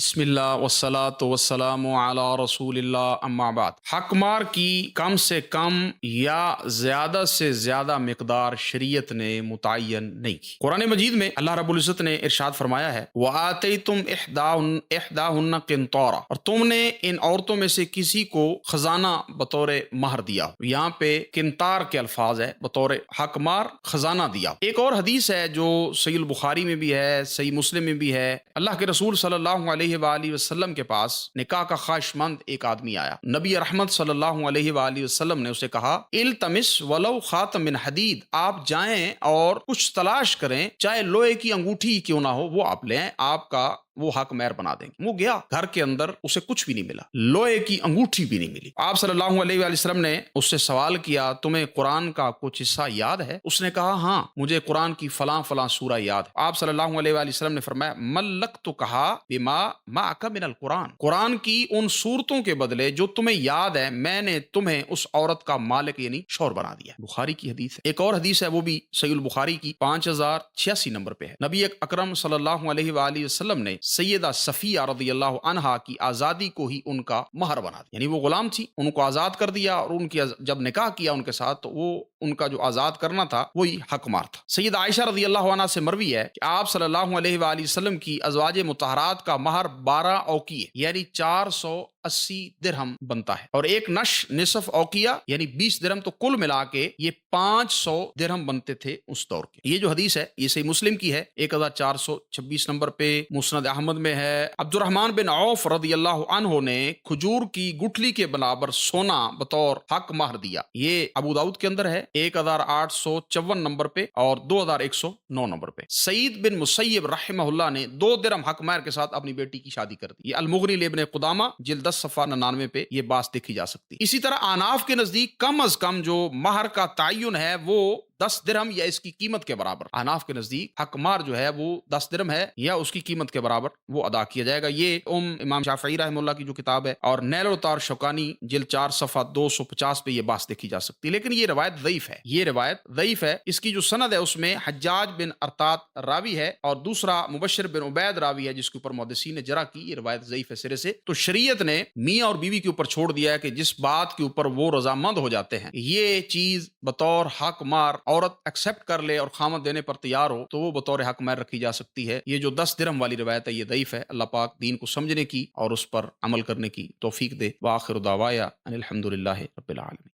بسم اللہ والصلاة والسلام علی رسول اللہ اما بعد۔ حق مار کی کم سے کم یا زیادہ سے زیادہ مقدار شریعت نے متعین نہیں کی۔ قرآن مجید میں اللہ رب العزت نے ارشاد فرمایا ہے وَآتَيْتُمْ إِحْدَاهُنَّ قِنطَارًا، اور تم نے ان عورتوں میں سے کسی کو خزانہ بطور مہر دیا ہو۔ یہاں پہ قنطار کے الفاظ ہے، بطور حق مار خزانہ دیا ہو۔ ایک اور حدیث ہے جو صحیح البخاری میں بھی ہے، صحیح مسلم میں بھی ہے، اللہ کے رسول صلی اللہ علیہ وآلہ وسلم کے پاس نکاح کا خواہش مند ایک آدمی آیا۔ نبی رحمت صلی اللہ علیہ وآلہ وسلم نے اسے کہا التمس ولو خاتم من حدید، آپ جائیں اور کچھ تلاش کریں، چاہے لوہے کی انگوٹھی کیوں نہ ہو وہ آپ لیں، آپ کا وہ حق مہر بنا دیں گے۔ وہ گیا، گھر کے اندر اسے کچھ بھی نہیں ملا، لوہے کی انگوٹھی بھی نہیں ملی۔ آپ صلی اللہ علیہ وآلہ وسلم نے اس سے سوال کیا تمہیں قرآن کا کچھ حصہ یاد ہے؟ اس نے کہا ہاں مجھے قرآن کی فلاں فلاں سورہ یاد ہے۔ آپ صلی اللہ علیہ وآلہ وسلم نے فرمایا ملکتکھا بما معک من القرآن، قرآن کی ان صورتوں کے بدلے جو تمہیں یاد ہے میں نے تمہیں اس عورت کا مالک یعنی شوہر بنا دیا۔ بخاری کی حدیث ہے۔ ایک اور حدیث ہے وہ بھی صحیح البخاری کی 5086 نمبر پہ ہے۔ نبی اکرم صلی اللہ علیہ وآلہ وسلم نے سیدہ صفیہ رضی اللہ عنہا کی آزادی کو ہی ان کا مہر بنا دیا، یعنی وہ غلام تھی، ان کو آزاد کر دیا، اور ان کی جب نکاح کیا ان کے ساتھ تو وہ ان کا جو آزاد کرنا تھا وہی حق مار تھا۔ سیدہ عائشہ رضی اللہ عنہا سے مروی ہے کہ آپ صلی اللہ علیہ وآلہ وسلم کی ازواج مطہرات کا مہر 12 اوقیہ یعنی 480 درہم بنتا ہے، اور ایک نصف اوقیہ یعنی 20 درہم، تو کل ملا کے یہ 500 درہم بنتے تھے اس دور کے۔ یہ جو حدیث ہے یہ صحیح مسلم کی ہے، 1426 نمبر پہ، مسند احمد میں ہے۔ عبد الرحمن بن عوف رضی اللہ عنہ نے کھجور کی گٹھلی کے برابر سونا بطور حق مہر دیا، یہ ابو داؤد کے اندر ہے 1854 نمبر پہ اور 2109 نمبر پہ۔ سعید بن مسیب رحمہ اللہ نے 2 درہم حق مہر کے ساتھ اپنی بیٹی کی شادی کر دی۔ یہ المغنی لابن قدامہ جلد 10 صفحہ 99 پہ یہ بات دیکھی جا سکتی۔ اسی طرح احناف کے نزدیک کم از کم جو مہر کا تعین ہے وہ 10 درہم یا اس کی قیمت کے برابر، احناف کے نزدیک حق مہر جو ہے وہ 10 درہم ہے یا اس کی قیمت کے برابر وہ ادا کیا جائے گا۔ یہ امام شافعی رحمہ اللہ کی جو کتاب ہے، اور نیل الطار شوکانی جلد 4 صفحہ 250 پہ یہ بات دیکھی جا سکتی ہے، لیکن یہ روایت ضعیف ہے، یہ روایت ضعیف ہے۔ اس کی جو سند ہے اس میں حجاج بن ارطاط راوی ہے اور دوسرا مبشر بن عبید راوی ہے، جس کے اوپر محدثین نے جرح کی، یہ روایت ضعیف ہے سرے سے۔ تو شریعت نے میاں اور بیوی کے اوپر چھوڑ دیا ہے کہ جس بات کے اوپر وہ رضامند ہو جاتے ہیں، یہ چیز بطور حق مہر عورت ایکسپٹ کر لے اور خامد دینے پر تیار ہو تو وہ بطور حق مہر رکھی جا سکتی ہے۔ یہ جو 10 درہم والی روایت ہے یہ ضعیف ہے۔ اللہ پاک دین کو سمجھنے کی اور اس پر عمل کرنے کی توفیق دے۔ وآخر دعوایا ان الحمد للہ رب العالمین۔